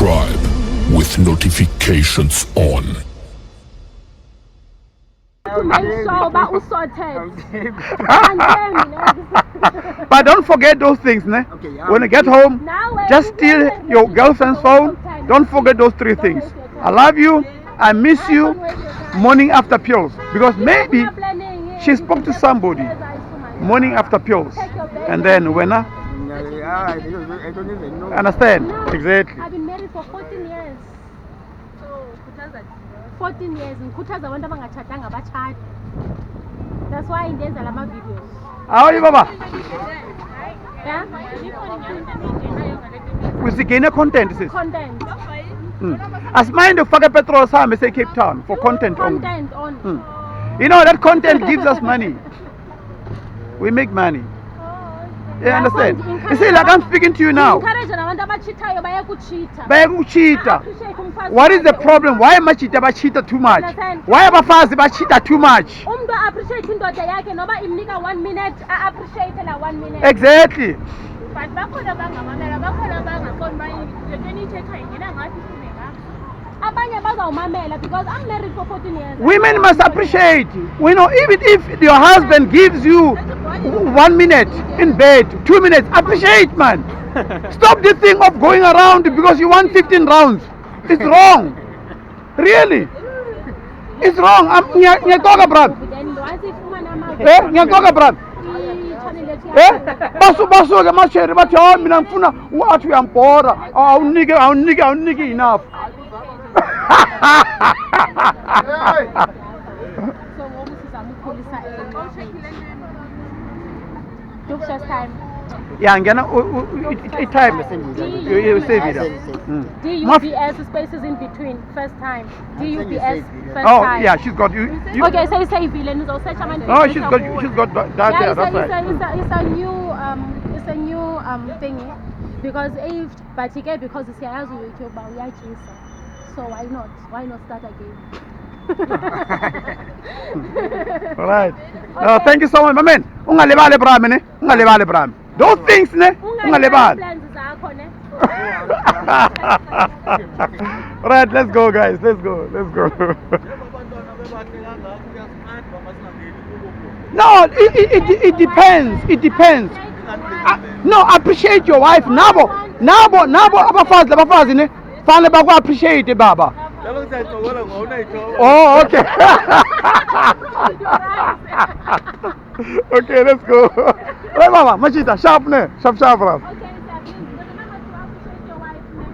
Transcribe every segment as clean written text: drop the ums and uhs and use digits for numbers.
subscribe with notifications on. But don't forget those things, ne? When you get home, just steal your girlfriend's phone. Don't forget those three things. I love you, I miss you, morning after pills. Because maybe she spoke to somebody morning after pills. And then when I don't even know. understand? Exactly. I've been married for 14 years. So, 14 years. That's why in there's a lot of videos. How are you, Baba? Yeah? We see gain content, sis. Content. As mind to fuck petrol Sam say Cape Town for content only. Content on. You know that content gives us money. We make money. You understand? You see, like I'm speaking to you now. What is the problem? Why am I cheating too much? Why am I fast cheating too much? Exactly. Because I'm married for 14 years. Women must appreciate. You know, even if your husband gives you 1 minute in bed, 2 minutes, appreciate, man. Stop this thing of going around because you want 15 rounds. It's wrong. Really. It's wrong. Ngiyatoka, brad. Ngiyatoka, brad. Basu ke mashere bathi hayi mina ngifuna wathi uyambhora awunike enough. Yeah, ngena time you save it. DUBS spaces in between first time. DUBS first time. Oh yeah, she's got you. Okay, so you say villain. Oh, she's got that there. That's right. It's a new thingy because if because it's YouTube, so why not start again? All right. Okay. Thank you so much, my man. Ungalibale brami ne? Ungalibale brami. Those things ne? Ungalibale. All right, let's go, guys. Let's go. No, it depends. It depends. No, appreciate your wife. Nabo abafazi ne? Fane bakwa appreciate baba. Oh, okay. Okay, let's go. Right, mama, machita, sharp, ne? Sharp, Okay, so remember to appreciate your wife, ne?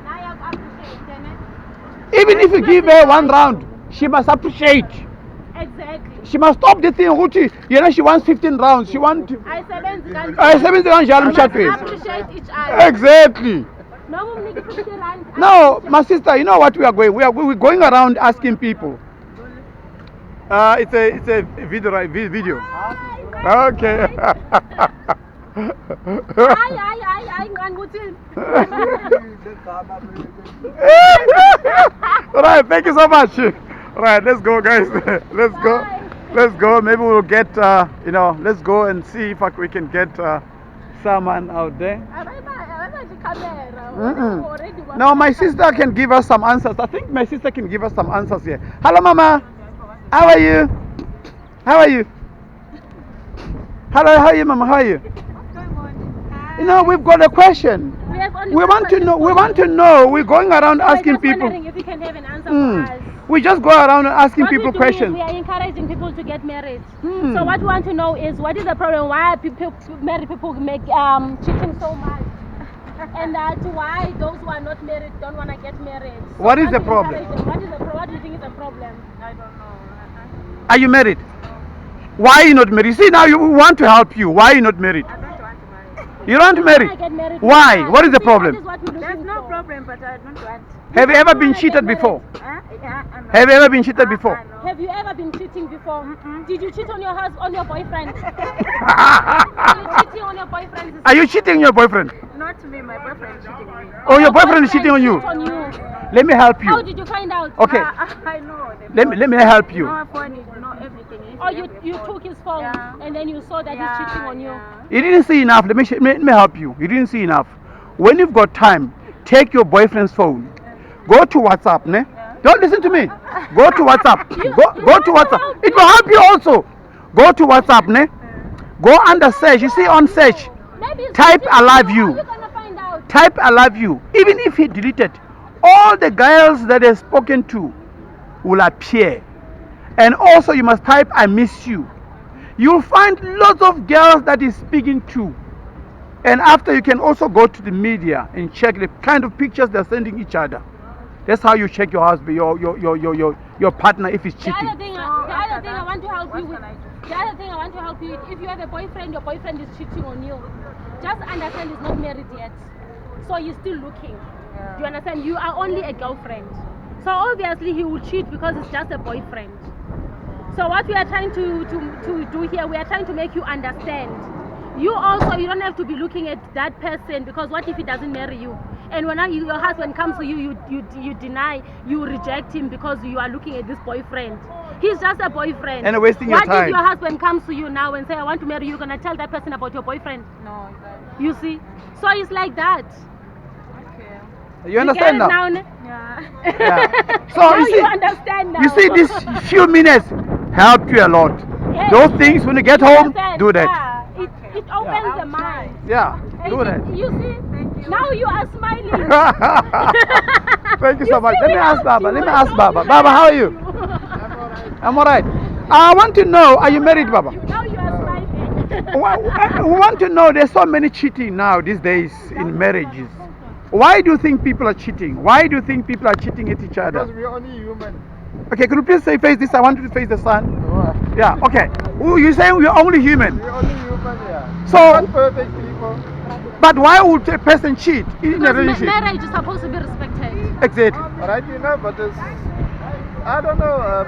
Now you appreciate, ne? Even if you give her 1 round, she must appreciate. Exactly. She must stop the thing, Ruchi. You know, she wants 15 rounds. She wants. I 7 rounds, appreciate each other. Exactly. No, my sister, you know what we are going? We're going around asking people. It's a video. Okay. All right, thank you so much. All right, let's go, guys. Let's go. Maybe we'll get, let's go and see if we can get someone out there. No, my sister can give us some answers. I think my sister can give us some answers here. Hello, Mama. How are you? Hello, how are you, Mama? How are you? You know, we've got a question. We want to know. We're going around asking people. If you can have an answer for us. We just go around asking people questions. We are encouraging people to get married. So what we want to know is what is the problem? Why are married people make cheating so much? And why those who are not married don't want to get married? So what is the problem? What do you think is the problem? I don't know. Are you married? Why are you not married? See, now you want to help you. Why are you not married? I don't want to marry. You don't marry? Why? What is the problem? There's no problem, but I don't want. Have you ever been cheated before? Have you ever been cheated before? Have you ever been cheating before? Did you cheat on your husband, on your boyfriend? Are you cheating on your boyfriend? Are you cheating on your boyfriend? Not me, my boyfriend is cheating on me. Oh, your boyfriend is cheating on you? Let me help you. How did you find out? Okay. I know. Let me help you. No phone, no everything. Oh, you took his phone and then you saw that he's cheating on you. You didn't see enough. Let me help you. You didn't see enough. When you've got time, take your boyfriend's phone, go to WhatsApp, ne? Don't listen to me. Go to WhatsApp. Go to WhatsApp. It will help you also. Go to WhatsApp, ne? Go under search. You see on search, Maybe it's type cheating. I love How you. are you gonna find out? Type I love you. Even if he deleted, all the girls that he has spoken to will appear. And also you must type I miss you. You'll find lots of girls that he's speaking to. And after, you can also go to the media and check the kind of pictures they're sending each other. That's how you check your husband, your partner if he's The cheating. other thing I want to help you with. The other thing I want to help you with, if you have a boyfriend, your boyfriend is cheating on you, just understand he's not married yet. So he's still looking. Do you understand? You are only a girlfriend. So obviously he will cheat because it's just a boyfriend. So what we are trying to do here, we are trying to make you understand. You also, you don't have to be looking at that person, because what if he doesn't marry you? And when your husband comes to you, you deny, you reject him because you are looking at this boyfriend. He's just a boyfriend. And wasting your What time. if your husband comes to you now and say, I want to marry you, you're going to tell that person about your boyfriend? No, You see? So it's like that. okay. You understand get it now? ne? Yeah. Yeah. So Now you see, you understand now. you see, these few minutes help you a lot. Yes. Those things, when you get You home, understand? do that. Yeah. It opens the mind. Yeah, do that. You see? Now you are smiling. Thank you so You much. see, Let me we ask helped Baba. you. Let me I ask told Baba. you Baba, how are helped you? I'm alright. I want to know, are you married, Baba? Now you are smiling. We want to know, there's so many cheating now these days in marriages. Why do you think people are cheating? Why do you think people are cheating at each Because other? we're only human. Okay, could you please say face this? I want you to face the sun. Oh, Yeah, okay. You're saying we're only human. we're only human, yeah. So- We're not perfect people. But why would a person cheat in a Because relationship? marriage is supposed to be respected. Exactly. Right, but it's, I don't know.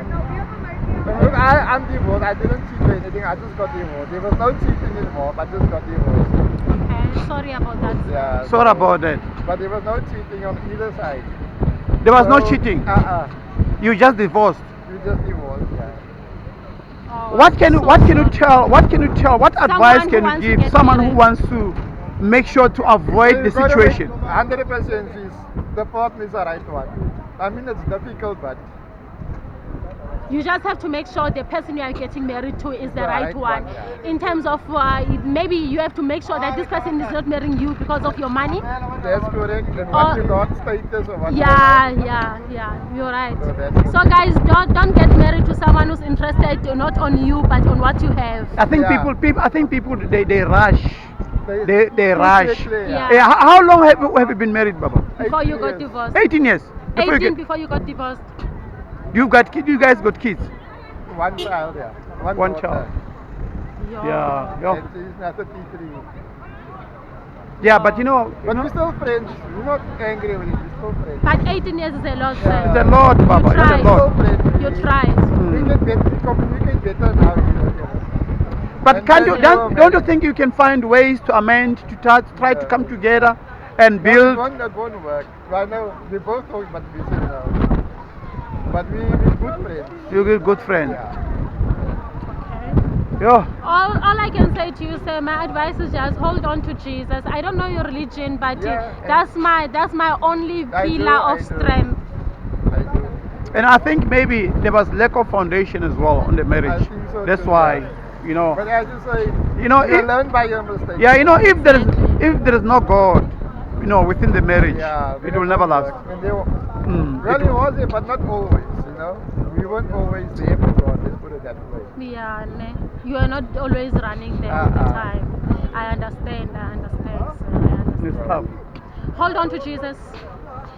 Look, I'm divorced. I didn't cheat or anything. I just got divorced. There was no cheating involved. I just got divorced. Okay, sorry about that. Yeah. Sorry about that. But there was no cheating on either side. There was no So, cheating. You You just divorced. just divorced, yeah. Oh, What can you so what can you sorry. tell? What can you tell? What advice who can you wants to give get someone who married. wants to make sure to avoid the situation? 100% is the partner is the right one. I mean, it's difficult, but You just have to make sure the person you are getting married to is the right one. yeah. In terms of maybe you have to make sure that this person is not marrying you because of your money. that's correct. And what you got status or what? Yeah, you're right. So that's- So guys, don't get married to someone who's interested not on you but on what you have. I think Yeah. people I think people they rush. They rush. Quickly, Yeah. Yeah, how long have you been married, Baba? Before you 18 got years. divorced. 18 years. Before 18 you before you got divorced. you guys got kids? One child, yeah. One daughter. child. Yo. Yeah. And she's now 33. Yeah, but you know, But we're still friends. We're not angry with it. We're still friends. But 18 years is a lot. Yeah. it's a lot, Baba. It's a tried. lot. We're still friends. You tried. We get better. We communicate better now. But And can't then you you don't you think you can find ways to amend, to try to come together and build? That won't work. I know we both talk, but we said no. But we're good friends. You're a good friend. Yeah. Yeah. All I can say to you, sir, my advice is just hold on to Jesus. I don't know your religion, but Yeah, that's my only I do, pillar I of do. strength. I do. And I think maybe there was lack of foundation as well on the marriage. I think so That's too, why, yeah. you know. But I just say, You know, you if- learn by your mistakes. Yeah, you know, if there is no God, you know, within the marriage, Yeah, it will never last. And they Mm, really it- was it, but not always. You know, we weren't always there for God. Let's put it that way. Yeah, you are not always running there all the time. I understand, sir. I understand. It's tough. Hold on to Jesus.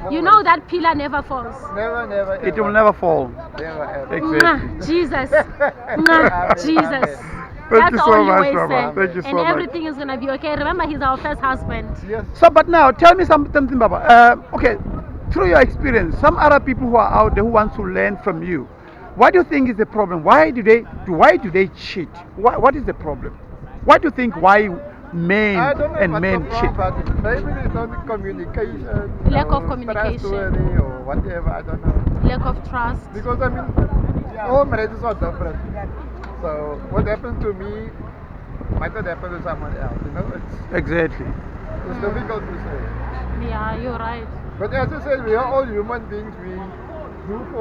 You know that pillar never falls. Never. It ever. will never fall. Never ever. Exactly. Mwah, Jesus. Mwah, Jesus. Thank That's you so all you much, always Baba. say. Thank you so And much. everything is gonna be okay. Remember, he's our first husband. Yes. So, but now tell me something, Baba. Okay, through your experience, some other people who are out there who want to learn from you, what do you think is the problem? Why do they cheat? What is the problem? What do you think? Why men I don't know and what's men the cheat? problem, but maybe there's no communication. Lack of or communication. trustworthy or whatever. I don't know. Lack of trust. Because I mean, all marriages are different. So what happens to me might not happen to someone else. You know, it's Exactly. difficult to say. Yeah, you're right. But as I said, we are all human beings. We do fall